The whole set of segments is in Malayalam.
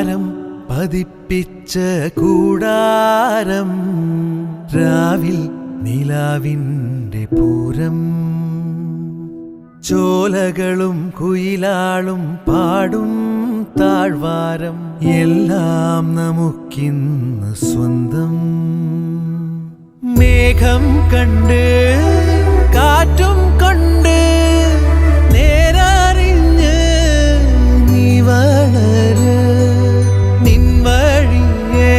താരം പതിപ്പിച്ച കൂടാരം രാവിൽ നിലാവിൻ്റെ പൂരം ചോലകളും കുയിലാളും പാടും താഴ്വാരം എല്ലാം നമുക്കിന്ന് സ്വന്തം മേഘം കണ്ട് കാറ്റും കൊണ്ട് നേരറിഞ്ഞ് നീ വളര് നിൻ വഴിയേ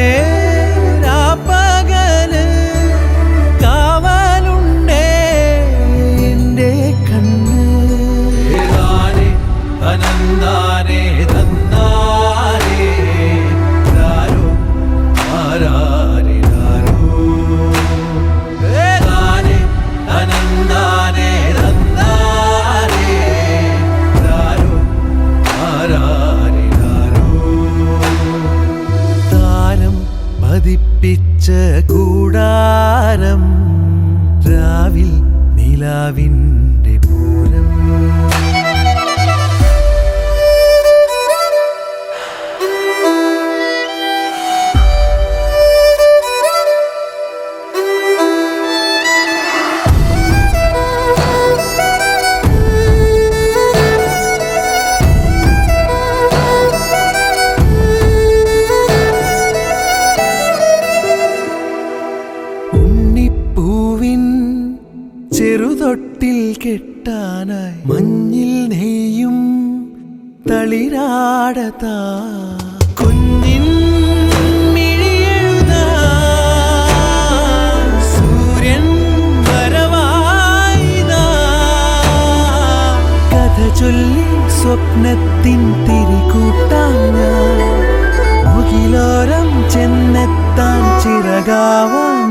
രാപ്പകല് കാവലുണ്ടേ എൻ്റെ കണ്ണ് ഏതാനേ അനന്താനേ തന്നാരേ രാരോ ആരാരേ രാരോ ഏതാനേ അനന്താനേ തന്നാരേ രാരോ ആരാരേ രാരോ താരം പതിപ്പിച്ച കൂടാരം രാവിൽ നിലാവിൻ്റെ പൂരം ഉണ്ണിപ്പൂവിൻ ചെറുതൊട്ടിൽ കെട്ടാനായി മഞ്ഞിൽ നെയ്യും തളിരാടതാ കുഞ്ഞിൻ മിഴിയെഴുതാ സൂര്യൻ വരവായിതാ കഥ ചൊല്ലി സ്വപ്നത്തിൻ തിരികൂട്ടാൻ ഞാൻ മുകിലോരം ചെന്നെത്താൻ ചിറകാവാൻ